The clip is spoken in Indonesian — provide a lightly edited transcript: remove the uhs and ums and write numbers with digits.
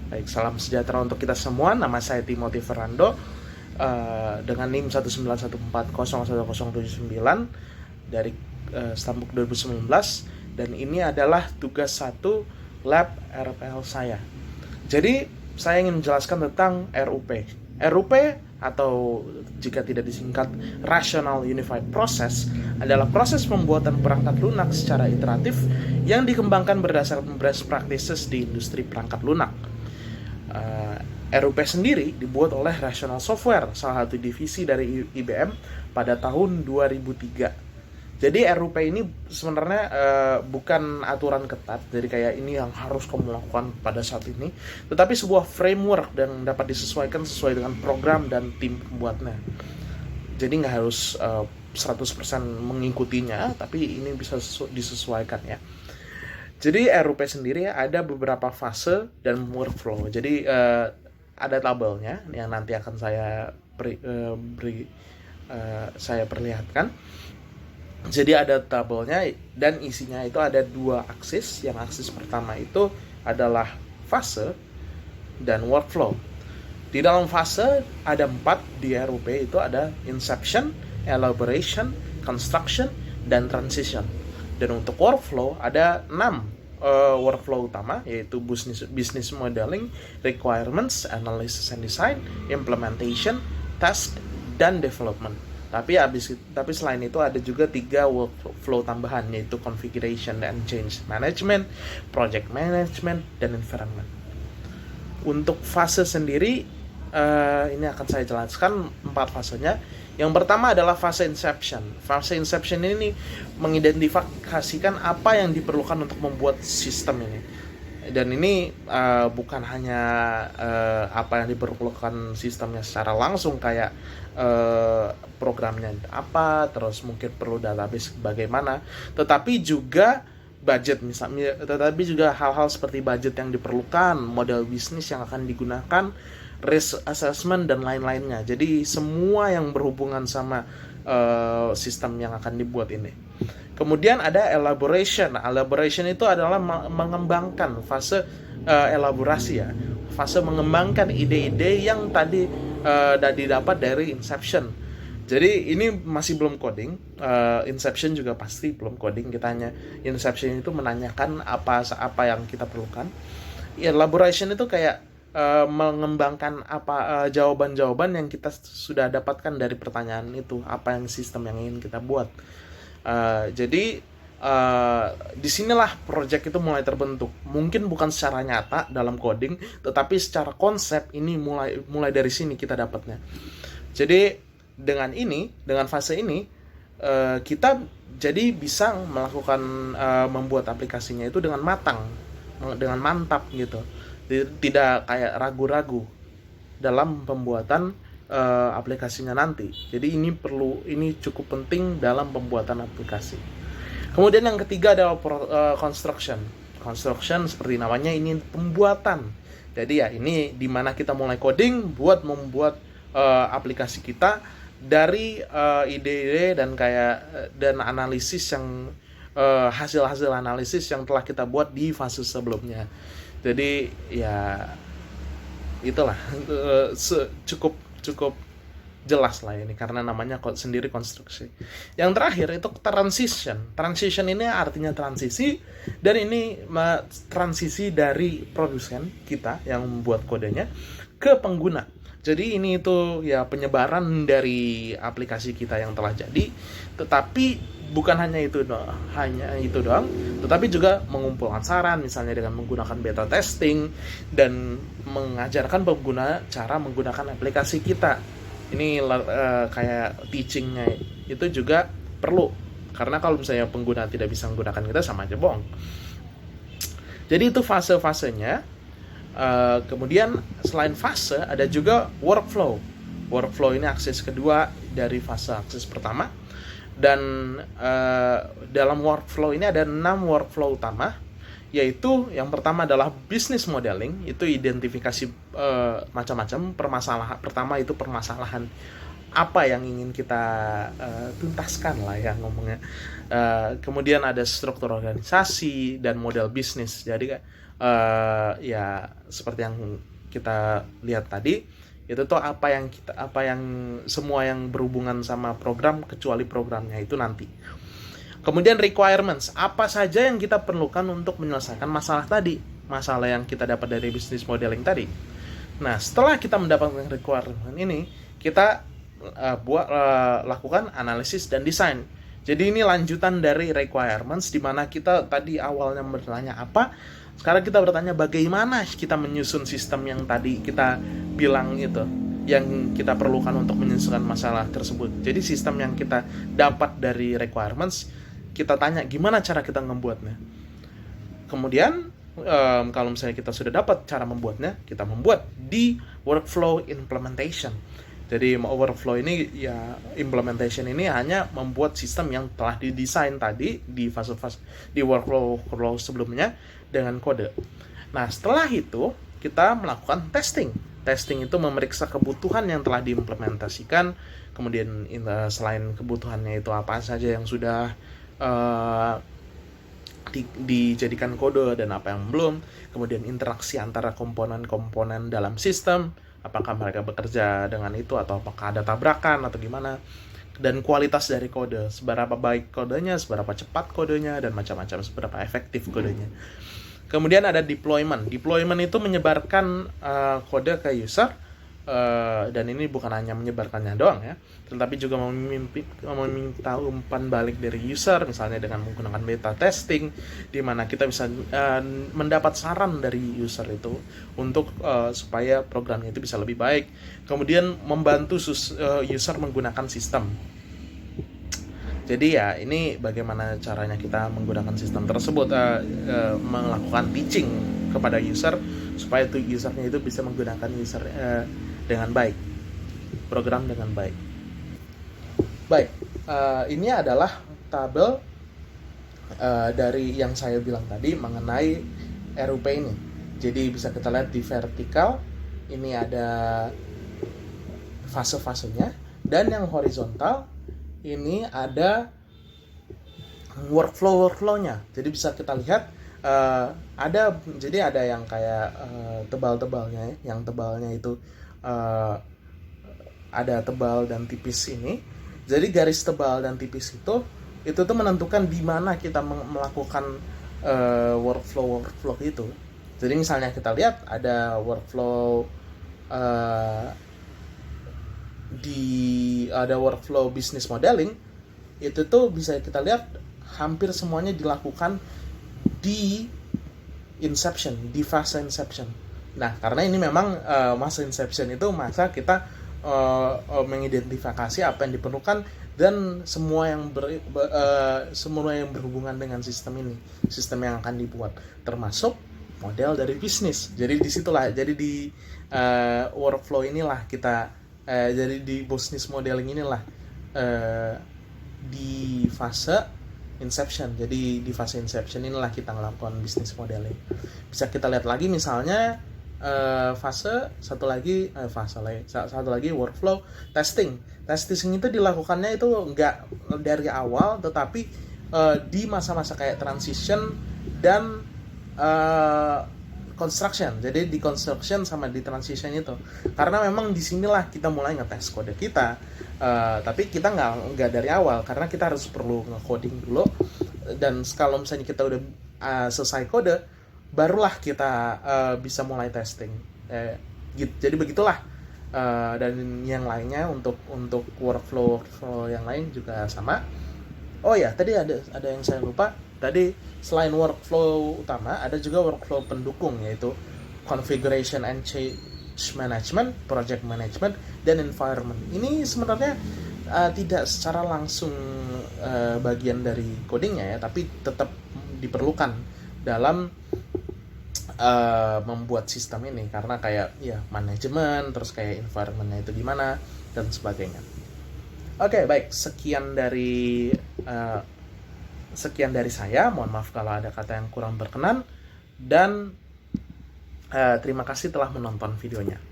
Baik, salam sejahtera untuk kita semua. Nama saya Timothy Ferrando dengan NIM 191401079 dari Stambuk 2019, dan ini adalah tugas 1 lab RPL saya. Jadi saya ingin menjelaskan tentang RUP. RUP atau jika tidak disingkat Rational Unified Process adalah proses pembuatan perangkat lunak secara iteratif yang dikembangkan berdasarkan best practices di industri perangkat lunak. RUP sendiri dibuat oleh Rational Software, salah satu divisi dari IBM pada tahun 2003. Jadi RUP ini sebenarnya bukan aturan ketat, jadi kayak ini yang harus kamu lakukan pada saat ini, tetapi sebuah framework dan dapat disesuaikan sesuai dengan program dan tim pembuatnya. Jadi nggak harus 100% mengikutinya, tapi ini bisa disesuaikan ya. Jadi RUP sendiri ada beberapa fase dan workflow. Jadi ada tabelnya yang nanti akan saya saya perlihatkan. Jadi ada tabelnya dan isinya itu ada 2 aksis. Yang aksis pertama itu adalah fase dan workflow. Di dalam fase ada 4 di RUP, itu ada inception, elaboration, construction, dan transition. Dan untuk workflow ada 6 workflow utama, yaitu business modeling, requirements, analysis and design, implementation, task, dan development. Tapi selain itu ada juga 3 workflow tambahan, yaitu configuration and change management, project management, dan environment. Untuk fase sendiri ini akan saya jelaskan 4 fasenya. Yang pertama adalah fase inception. Fase inception ini mengidentifikasikan apa yang diperlukan untuk membuat sistem ini. Dan ini bukan hanya apa yang diperlukan sistemnya secara langsung, kayak programnya apa, terus mungkin perlu database bagaimana, tetapi juga budget misalnya, tetapi juga hal-hal seperti budget yang diperlukan, model bisnis yang akan digunakan, risk assessment, dan lain-lainnya. Jadi semua yang berhubungan sama sistem yang akan dibuat ini. Kemudian ada elaboration. Elaboration itu adalah mengembangkan, fase elaborasi ya, fase mengembangkan ide-ide yang tadi didapat dari inception. Jadi ini masih belum coding. Inception juga pasti belum coding. Kita hanya inception itu menanyakan apa yang kita perlukan. Elaboration itu kayak mengembangkan jawaban-jawaban yang kita sudah dapatkan dari pertanyaan itu, apa yang sistem yang ingin kita buat. Jadi disinilah project itu mulai terbentuk. Mungkin bukan secara nyata dalam coding, tetapi secara konsep ini mulai dari sini kita dapatnya. Jadi dengan fase ini kita jadi bisa melakukan membuat aplikasinya itu dengan matang, dengan mantap gitu. Tidak kayak ragu-ragu dalam pembuatan aplikasinya nanti. Jadi ini cukup penting dalam pembuatan aplikasi. Kemudian yang ketiga adalah construction. Construction seperti namanya, ini pembuatan. Jadi ya ini dimana kita mulai coding buat membuat aplikasi kita dari ide-ide dan analisis yang hasil-hasil analisis yang telah kita buat di fase sebelumnya. Jadi ya itulah cukup jelas lah ini, karena namanya sendiri konstruksi. Yang terakhir itu transition. Transition ini artinya transisi, dan ini transisi dari produsen kita yang membuat kodenya ke pengguna. Jadi ini itu ya penyebaran dari aplikasi kita yang telah jadi, tetapi bukan hanya itu doang, tetapi juga mengumpulkan saran, misalnya dengan menggunakan beta testing, dan mengajarkan pengguna cara menggunakan aplikasi kita. Ini kayak teachingnya itu juga perlu, karena kalau misalnya pengguna tidak bisa menggunakan kita, sama aja bohong. Jadi itu fase-fasenya. Kemudian selain fase ada juga workflow. Workflow ini akses kedua dari fase akses pertama. Dan dalam workflow ini ada 6 workflow utama, yaitu yang pertama adalah business modeling. Itu identifikasi macam-macam permasalahan. Pertama itu permasalahan apa yang ingin kita tuntaskan lah ya ngomongnya. Kemudian ada struktur organisasi dan model bisnis. Jadi Ya seperti yang kita lihat tadi, itu tuh apa yang semua yang berhubungan sama program kecuali programnya itu nanti. Kemudian requirements, apa saja yang kita perlukan untuk menyelesaikan masalah tadi, masalah yang kita dapat dari business modeling tadi. Nah, setelah kita mendapatkan requirement ini, kita lakukan analisis dan desain. Jadi ini lanjutan dari requirements, di mana kita tadi awalnya bertanya apa, sekarang kita bertanya bagaimana kita menyusun sistem yang tadi kita bilang itu, yang kita perlukan untuk menyelesaikan masalah tersebut. Jadi sistem yang kita dapat dari requirements, kita tanya gimana cara kita membuatnya. Kemudian kalau misalnya kita sudah dapat cara membuatnya, kita membuat di workflow implementation. Jadi workflow ini ya, implementation ini hanya membuat sistem yang telah didesain tadi di fase-fase di workflow sebelumnya dengan kode. Nah, setelah itu kita melakukan testing. Testing itu memeriksa kebutuhan yang telah diimplementasikan, kemudian selain kebutuhannya itu apa saja yang sudah dijadikan kode dan apa yang belum, kemudian interaksi antara komponen-komponen dalam sistem, apakah mereka bekerja dengan itu atau apakah ada tabrakan atau gimana, dan kualitas dari kode, seberapa baik kodenya, seberapa cepat kodenya, dan macam-macam, seberapa efektif kodenya. Kemudian ada deployment. Deployment itu menyebarkan kode ke user, dan ini bukan hanya menyebarkannya doang ya, tetapi juga meminta umpan balik dari user, misalnya dengan menggunakan beta testing, di mana kita bisa mendapat saran dari user itu untuk supaya programnya itu bisa lebih baik. Kemudian membantu user menggunakan sistem. Jadi ya, ini bagaimana caranya kita menggunakan sistem tersebut, melakukan teaching kepada user supaya tuh usernya itu bisa menggunakan dengan baik, program dengan baik. Baik, ini adalah tabel dari yang saya bilang tadi mengenai RUP ini. Jadi bisa kita lihat di vertikal ini ada fase-fasenya, dan yang horizontal ini ada workflow-nya. Jadi bisa kita lihat ada yang kayak tebal-tebalnya, yang tebalnya itu ada tebal dan tipis ini. Jadi garis tebal dan tipis itu tuh menentukan di mana kita melakukan workflow itu. Jadi misalnya kita lihat ada workflow ada workflow business modeling, itu tuh bisa kita lihat hampir semuanya dilakukan di inception, di fase inception. Nah, karena ini memang masa inception itu masa kita mengidentifikasi apa yang diperlukan dan semua yang berhubungan dengan sistem ini, sistem yang akan dibuat, termasuk model dari bisnis. Jadi disitulah, jadi di workflow inilah kita, jadi di business modeling inilah di fase inception. Jadi di fase inception inilah kita melakukan business modeling. Bisa kita lihat lagi misalnya satu lagi workflow testing. Testing itu dilakukannya itu enggak dari awal, tetapi di masa-masa kayak transition dan construction. Jadi di construction sama di transition itu, karena memang disinilah kita mulai ngetes kode kita, tapi kita nggak dari awal, karena kita harus perlu nge-coding dulu, dan kalau misalnya kita udah selesai kode, barulah kita bisa mulai testing. Jadi begitulah. Dan yang lainnya untuk workflow yang lain juga sama. Oh ya, tadi ada yang saya lupa. Tadi selain workflow utama, ada juga workflow pendukung, yaitu configuration and change management, project management, dan environment. Ini sebenarnya tidak secara langsung bagian dari codingnya ya, tapi tetap diperlukan dalam membuat sistem ini, karena kayak ya manajemen, terus kayak environmentnya itu gimana dan sebagainya. Oke, baik, sekian dari saya. Mohon maaf kalau ada kata yang kurang berkenan, dan terima kasih telah menonton videonya.